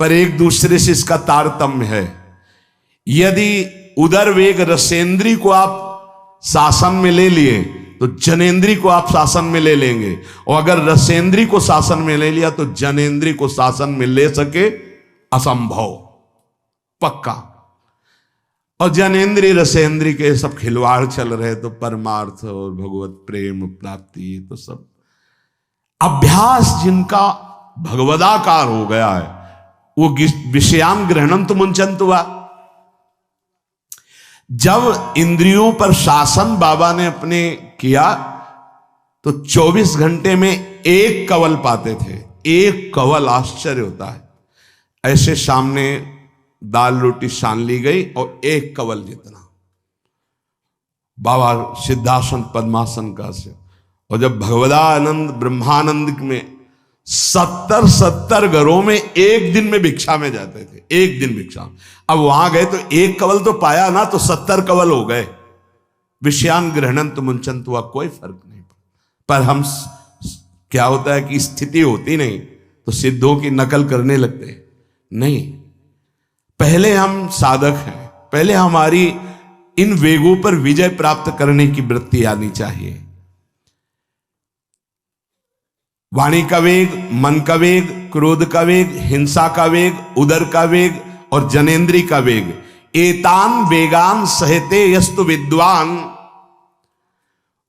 पर एक दूसरे से इसका तारतम्य है। यदि उदर वेग रसेंद्री को आप शासन में ले लिए तो जनेन्द्री को आप शासन में ले लेंगे, और अगर रसेंद्री को शासन में ले लिया तो जनेन्द्री को शासन में ले सके असंभव, पक्का। और जनेन्द्री रसेंद्री के सब खिलवाड़ चल रहे तो परमार्थ और भगवत प्रेम प्राप्ति, तो सब अभ्यास जिनका भगवदाकार हो गया है वो विषयान ग्रहणंत मुंचंत हुआ। जब इंद्रियों पर शासन बाबा ने अपने किया तो 24 घंटे में एक कवल पाते थे। एक कवल, आश्चर्य होता है। ऐसे सामने दाल रोटी सान ली गई और एक कवल जितना बाबा सिद्धासन पद्मासन का से। और जब भगवदानंद ब्रह्मानंद में 70 घरों में एक दिन में भिक्षा में जाते थे, एक दिन भिक्षा। अब वहां गए तो एक कवल तो पाया ना, तो 70 कवल हो गए। विषयान ग्रहणंत मुंचंत हुआ, कोई फर्क नहीं पड़ा। पर हम क्या होता है कि स्थिति होती नहीं तो सिद्धों की नकल करने लगते नहीं। पहले हम साधक हैं, पहले हमारी इन वेगों पर विजय प्राप्त करने की वृत्ति आनी चाहिए। वाणी का वेग, मन का वेग, क्रोध का वेग, हिंसा का वेग, उदर का वेग और जनेन्द्री का वेग, एतान वेगान सहते यस्तु विद्वान।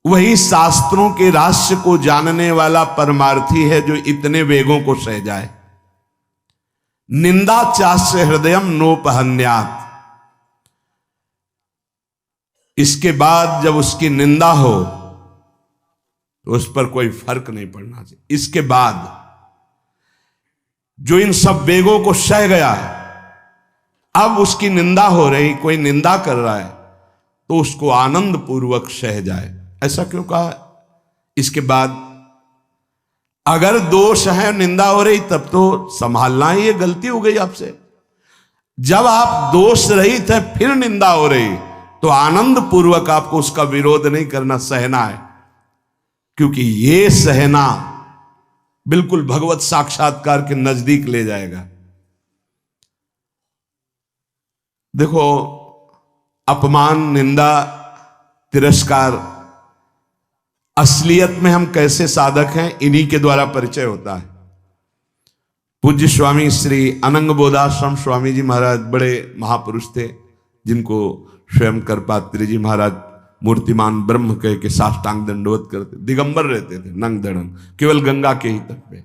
वही शास्त्रों के रहस्य को जानने वाला परमार्थी है जो इतने वेगों को सह जाए। निंदा चास्य हृदयम नोपहन्यात। इसके बाद जब उसकी निंदा हो तो उस पर कोई फर्क नहीं पड़ना चाहिए। इसके बाद जो इन सब वेगों को सह गया है, अब उसकी निंदा हो रही, कोई निंदा कर रहा है तो उसको आनंद पूर्वक सह जाए। ऐसा क्यों कहा? इसके बाद अगर दोष है, निंदा हो रही, तब तो संभालना ही, ये गलती हो गई आपसे। जब आप दोष रहित है फिर निंदा हो रही तो आनंद पूर्वक आपको उसका विरोध नहीं करना, सहना है। क्योंकि ये सहना बिल्कुल भगवत साक्षात्कार के नजदीक ले जाएगा। देखो, अपमान, निंदा, तिरस्कार, असलियत में हम कैसे साधक हैं इन्हीं के द्वारा परिचय होता है। पूज्य स्वामी श्री अनंग बोधाश्रम स्वामी जी महाराज बड़े महापुरुष थे, जिनको स्वयं करपात्री जी महाराज मूर्तिमान ब्रह्म कह के साष्टांग दंडवत करते, दिगंबर रहते थे, नंग धड़ंग, केवल गंगा के ही तट पे।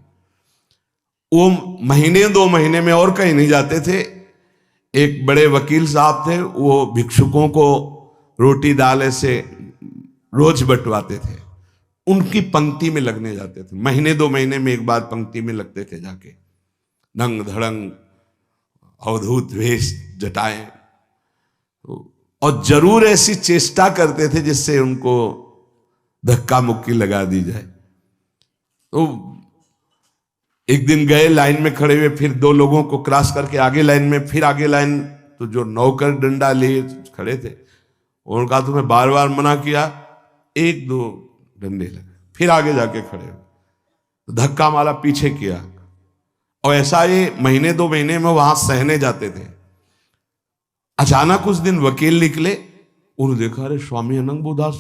वो महीने 2 महीने में और कहीं नहीं जाते थे। एक बड़े वकील साहब थे, वो भिक्षुकों को रोटी दाल ऐसे रोज बंटवाते थे, उनकी पंक्ति में लगने जाते थे। महीने 2 महीने में एक बार पंक्ति में लगते थे जाके, नंग धड़ंग, अवधूत वेश, जटाएं, और जरूर ऐसी चेष्टा करते थे जिससे उनको धक्का मुक्की लगा दी जाए। तो एक दिन गए, लाइन में खड़े हुए, फिर 2 लोगों को क्रॉस करके आगे लाइन में, फिर आगे लाइन, तो जो नौकर डंडा लिए खड़े थे उनका तुम्हें बार बार मना किया, 1-2 डंडे लगे, फिर आगे जाके खड़े हुए, तो धक्का मारा, पीछे किया। और ऐसा ये महीने 2 महीने में वहां सहने जाते थे। अचानक उस दिन वकील निकले, उन्होंने देखा, अरे स्वामी अनंग बोधास,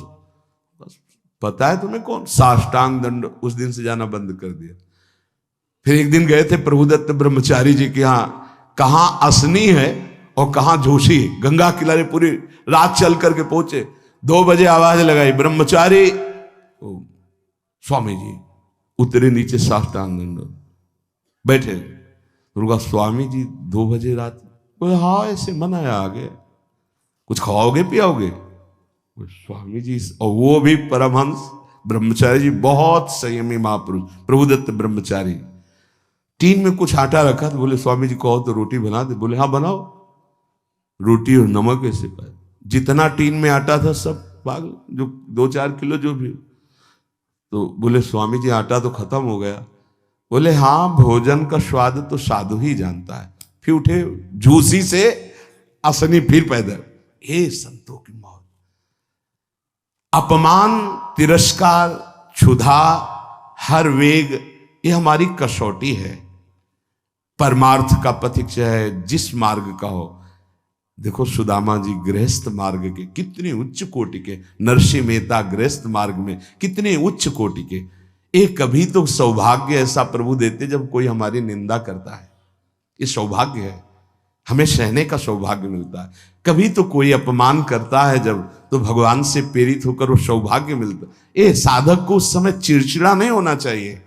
पता है तुम्हें कौन? साष्टांग दंड। उस दिन से जाना बंद कर दिया। फिर एक दिन गए थे प्रभुदत्त ब्रह्मचारी जी के यहाँ, कहां असनी है और कहां जोशी, गंगा किनारे पूरी रात चल करके पहुंचे। 2 बजे आवाज लगाई, ब्रह्मचारी, स्वामी जी उतरे नीचे, साष्टांग दंड, बैठे। उनका स्वामी जी 2 बजे रात, बोले हाँ ऐसे मन आया, आगे कुछ खाओगे पियाओगे? स्वामी जी, और वो भी परमहंस ब्रह्मचारी जी, बहुत संयमी महापुरुष, प्रभुदत्त ब्रह्मचारी। टीन में कुछ आटा रखा, तो बोले स्वामी जी कहो तो रोटी बना दे। बोले हाँ बनाओ। रोटी और नमक ऐसे पाए, जितना टीन में आटा था सब पागल, जो 2-4 किलो जो भी। तो बोले स्वामी जी आटा तो खत्म हो गया। बोले हाँ, भोजन का स्वाद तो साधु ही जानता है। फिर उठे, झूसी से असनी फिर पैदल। हे संतों की मौत, अपमान, तिरस्कार, क्षुधा, हर वेग, ये हमारी कसौटी है। परमार्थ का पथिक चाहे जिस मार्ग का हो। देखो सुदामा जी गृहस्थ मार्ग के कितने उच्च कोटि के, नरसिंह मेहता गृहस्थ मार्ग में कितने उच्च कोटि के। एक कभी तो सौभाग्य ऐसा प्रभु देते जब कोई हमारी निंदा करता है, ये सौभाग्य है, हमें सहने का सौभाग्य मिलता है। कभी तो कोई अपमान करता है जब, तो भगवान से प्रेरित होकर वो सौभाग्य मिलता है। ये साधक को उस समय चिड़चिड़ा नहीं होना चाहिए,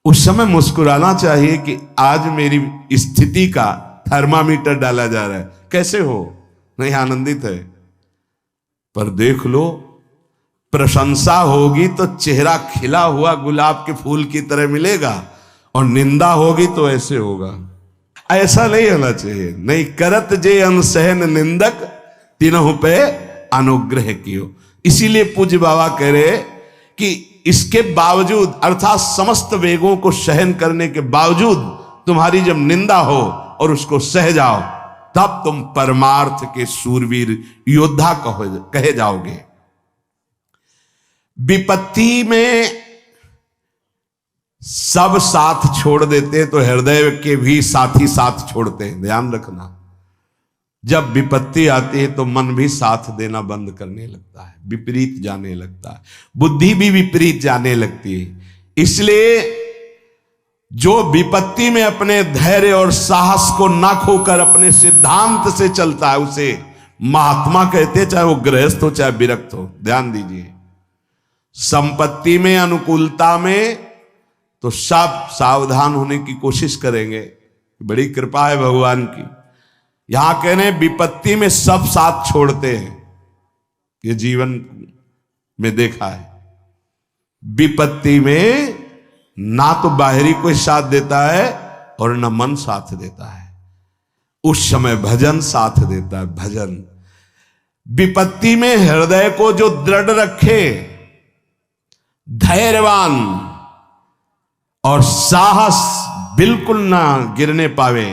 उस समय मुस्कुराना चाहिए कि आज मेरी स्थिति का थर्मामीटर डाला जा रहा है, कैसे हो, नहीं आनंदित है। पर देख लो, प्रशंसा होगी तो चेहरा खिला हुआ गुलाब के फूल की तरह मिलेगा, और निंदा होगी तो ऐसे होगा। ऐसा नहीं होना चाहिए। नहीं करत जे अनसहन निंदक, तीनों पे अनुग्रह कियो। इसीलिए पूज्य बाबा कह रहे कि इसके बावजूद, अर्थात समस्त वेगों को सहन करने के बावजूद तुम्हारी जब निंदा हो और उसको सह जाओ, तब तुम परमार्थ के सूरवीर योद्धा कहे जाओगे। विपत्ति में सब साथ छोड़ देते हैं तो हृदय के भी साथी साथ छोड़ते हैं, ध्यान रखना। जब विपत्ति आती है तो मन भी साथ देना बंद करने लगता है, विपरीत जाने लगता है, बुद्धि भी विपरीत जाने लगती है। इसलिए जो विपत्ति में अपने धैर्य और साहस को ना खोकर अपने सिद्धांत से चलता है उसे महात्मा कहते हैं, चाहे वो गृहस्थ हो चाहे विरक्त हो। ध्यान दीजिए, संपत्ति में, अनुकूलता में तो सब सावधान होने की कोशिश करेंगे, बड़ी कृपा है भगवान की। यहां कहने विपत्ति में सब साथ छोड़ते हैं, ये जीवन में देखा है। विपत्ति में ना तो बाहरी कोई साथ देता है और ना मन साथ देता है, उस समय भजन साथ देता है, भजन। विपत्ति में हृदय को जो दृढ़ रखे, धैर्यवान और साहस बिल्कुल ना गिरने पावे,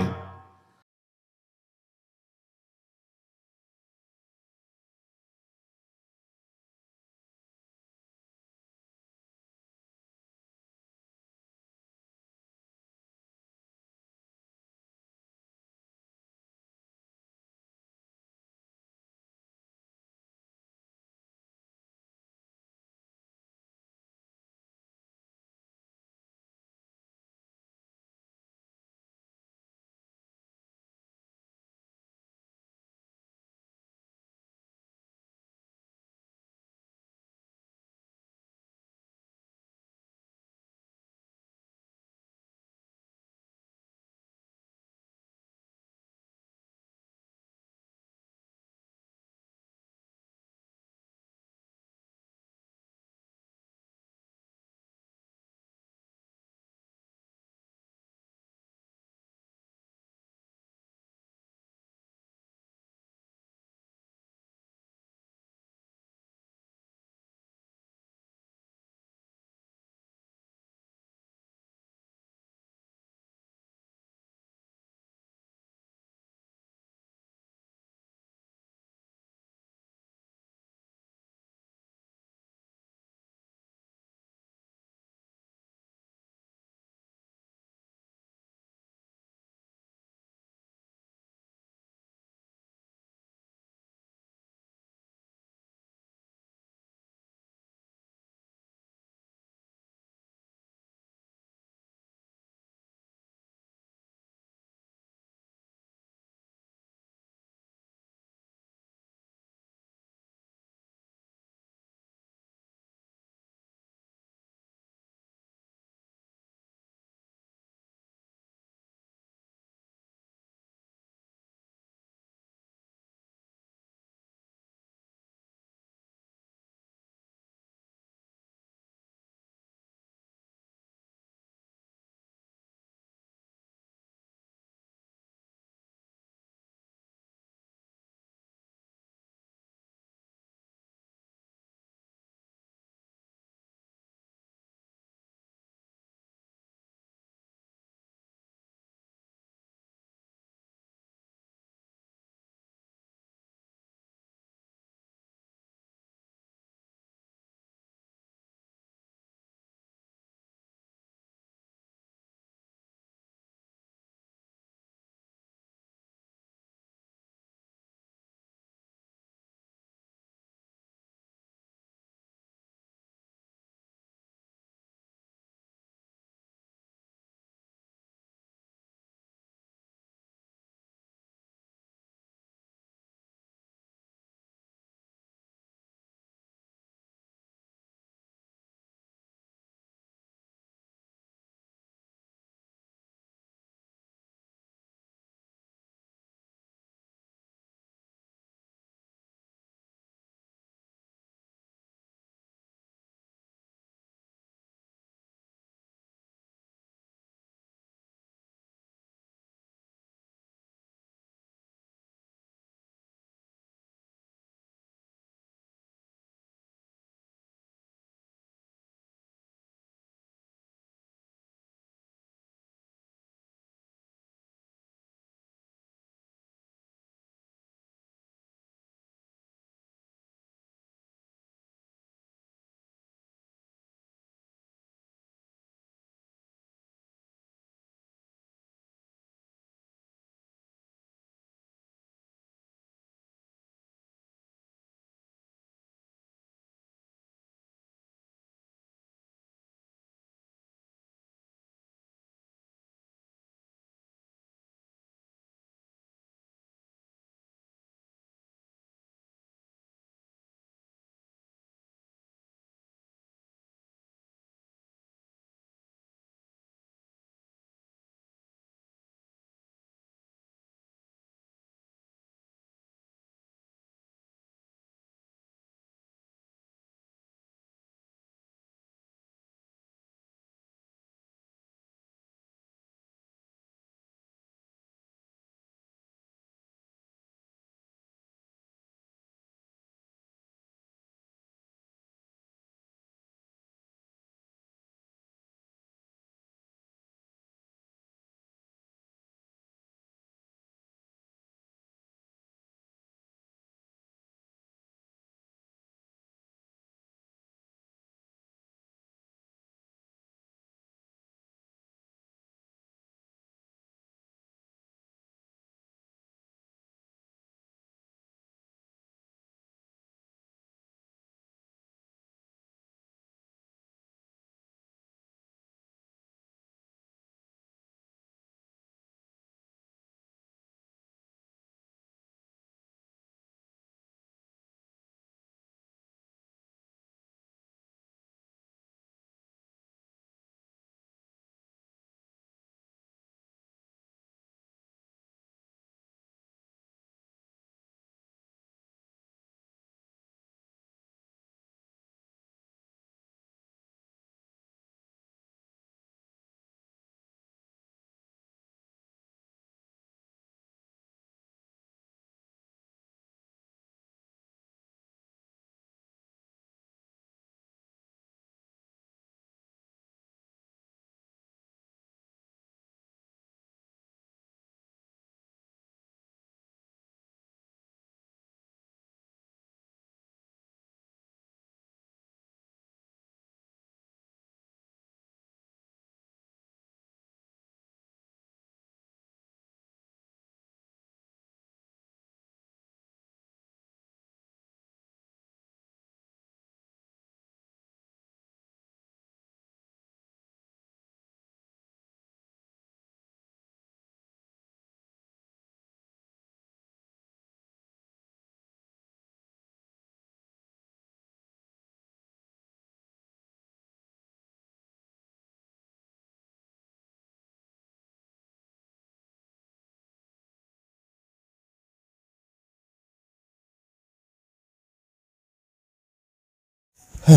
मन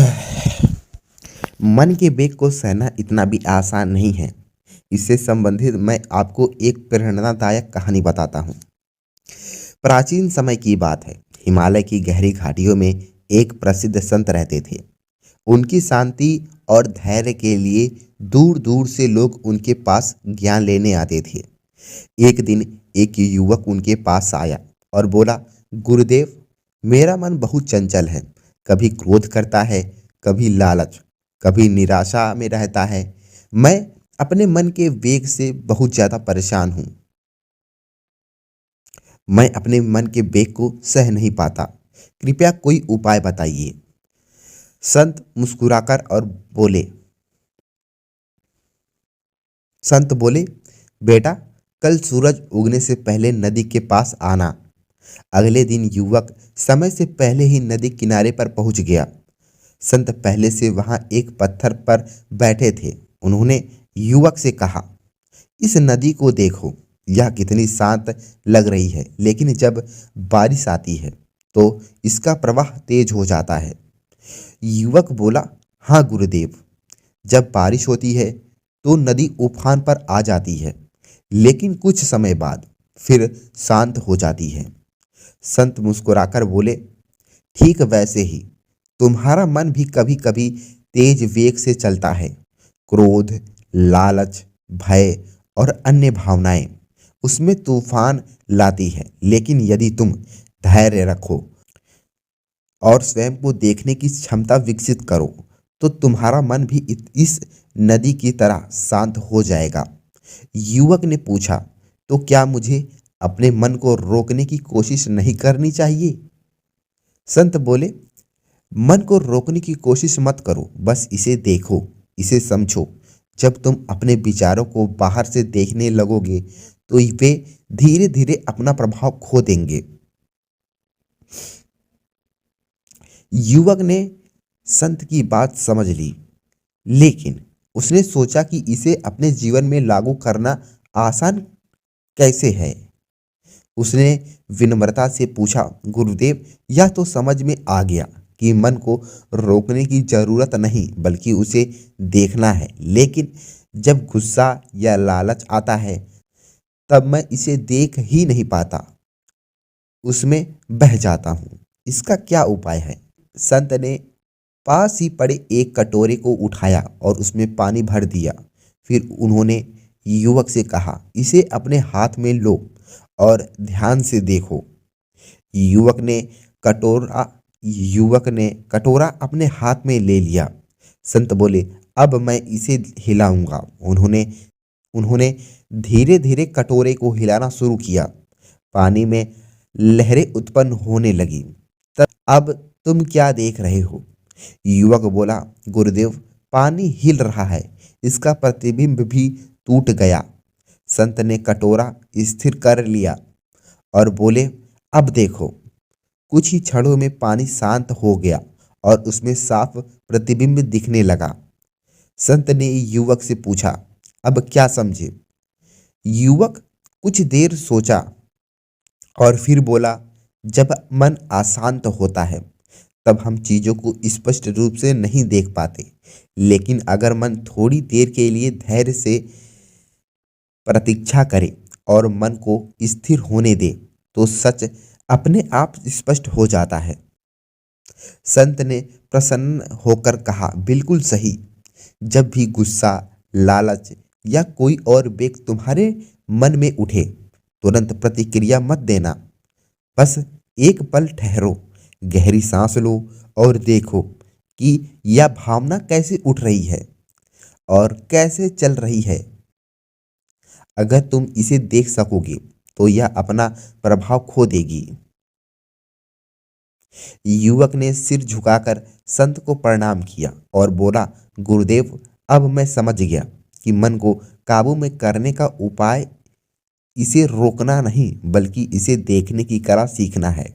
के वेग को सहना इतना भी आसान नहीं है। इससे संबंधित मैं आपको एक प्रेरणादायक कहानी बताता हूँ। प्राचीन समय की बात है। हिमालय की गहरी घाटियों में एक प्रसिद्ध संत रहते थे। उनकी शांति और धैर्य के लिए दूर दूर से लोग उनके पास ज्ञान लेने आते थे। एक दिन एक युवक उनके पास आया और बोला, गुरुदेव, मेरा मन बहुत चंचल है। कभी क्रोध करता है, कभी लालच, कभी निराशा में रहता है। मैं अपने मन के वेग से बहुत ज़्यादा परेशान हूँ। मैं अपने मन के वेग को सह नहीं पाता। कृपया कोई उपाय बताइए। संत मुस्कुराकर और बोले संत बोले, बेटा, कल सूरज उगने से पहले नदी के पास आना। अगले दिन युवक समय से पहले ही नदी किनारे पर पहुंच गया। संत पहले से वहां एक पत्थर पर बैठे थे। उन्होंने युवक से कहा, इस नदी को देखो, यह कितनी शांत लग रही है, लेकिन जब बारिश आती है तो इसका प्रवाह तेज हो जाता है। युवक बोला, हाँ गुरुदेव, जब बारिश होती है तो नदी उफान पर आ जाती है, लेकिन कुछ समय बाद फिर शांत हो जाती है। संत मुस्कुराकर बोले, ठीक वैसे ही तुम्हारा मन भी कभी कभी तेज वेग से चलता है। क्रोध, लालच, भय और अन्य भावनाएं उसमें तूफान लाती है, लेकिन यदि तुम धैर्य रखो और स्वयं को देखने की क्षमता विकसित करो तो तुम्हारा मन भी इस नदी की तरह शांत हो जाएगा। युवक ने पूछा, तो क्या मुझे अपने मन को रोकने की कोशिश नहीं करनी चाहिए? संत बोले, मन को रोकने की कोशिश मत करो, बस इसे देखो, इसे समझो। जब तुम अपने विचारों को बाहर से देखने लगोगे तो वे धीरे धीरे अपना प्रभाव खो देंगे। युवक ने संत की बात समझ ली, लेकिन उसने सोचा कि इसे अपने जीवन में लागू करना आसान कैसे है। उसने विनम्रता से पूछा, गुरुदेव, यह तो समझ में आ गया कि मन को रोकने की जरूरत नहीं, बल्कि उसे देखना है। लेकिन जब गुस्सा या लालच आता है तब मैं इसे देख ही नहीं पाता, उसमें बह जाता हूँ। इसका क्या उपाय है? संत ने पास ही पड़े एक कटोरे को उठाया और उसमें पानी भर दिया। फिर उन्होंने युवक से कहा, इसे अपने हाथ में लो और ध्यान से देखो। युवक ने कटोरा युवक ने कटोरा अपने हाथ में ले लिया। संत बोले, अब मैं इसे हिलाऊंगा। उन्होंने उन्होंने धीरे धीरे कटोरे को हिलाना शुरू किया। पानी में लहरें उत्पन्न होने लगी। तब, अब तुम क्या देख रहे हो? युवक बोला, गुरुदेव, पानी हिल रहा है, इसका प्रतिबिंब भी टूट गया। संत ने कटोरा स्थिर कर लिया और बोले, अब देखो। कुछ ही क्षणों में पानी शांत हो गया और उसमें साफ प्रतिबिंब दिखने लगा। संत ने युवक से पूछा, अब क्या समझे? युवक कुछ देर सोचा और फिर बोला, जब मन अशांत होता है तब हम चीज़ों को स्पष्ट रूप से नहीं देख पाते, लेकिन अगर मन थोड़ी देर के लिए धैर्य से प्रतीक्षा करे और मन को स्थिर होने दे तो सच अपने आप स्पष्ट हो जाता है। संत ने प्रसन्न होकर कहा, बिल्कुल सही। जब भी गुस्सा, लालच या कोई और वेग तुम्हारे मन में उठे, तुरंत प्रतिक्रिया मत देना। बस एक पल ठहरो, गहरी सांस लो और देखो कि यह भावना कैसे उठ रही है और कैसे चल रही है। अगर तुम इसे देख सकोगे तो यह अपना प्रभाव खो देगी। युवक ने सिर झुकाकर संत को प्रणाम किया और बोला, गुरुदेव, अब मैं समझ गया कि मन को काबू में करने का उपाय इसे रोकना नहीं, बल्कि इसे देखने की कला सीखना है।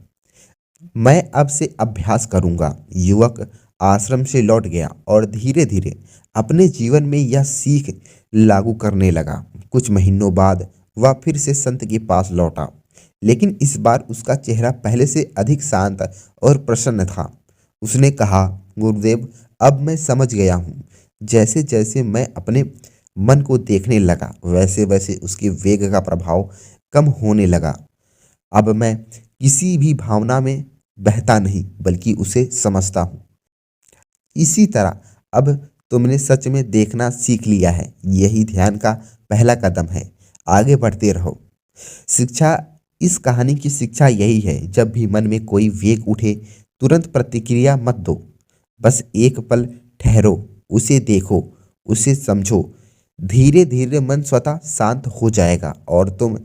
मैं अब से अभ्यास करूंगा। युवक आश्रम से लौट गया और धीरे धीरे अपने जीवन में यह सीख लागू करने लगा। कुछ महीनों बाद वह फिर से संत के पास लौटा, लेकिन इस बार उसका चेहरा पहले से अधिक शांत और प्रसन्न था। उसने कहा, गुरुदेव, अब मैं समझ गया हूँ। जैसे जैसे मैं अपने मन को देखने लगा, वैसे वैसे उसके वेग का प्रभाव कम होने लगा। अब मैं किसी भी भावना में बहता नहीं, बल्कि उसे समझता हूँ। इसी तरह अब तुमने सच में देखना सीख लिया है। यही ध्यान का पहला कदम है। आगे बढ़ते रहो। शिक्षा इस कहानी की शिक्षा यही है, जब भी मन में कोई वेग उठे, तुरंत प्रतिक्रिया मत दो। बस एक पल ठहरो, उसे देखो, उसे समझो। धीरे धीरे मन स्वतः शांत हो जाएगा और तुम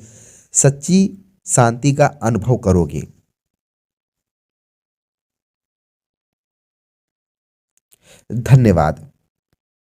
सच्ची शांति का अनुभव करोगे। धन्यवाद।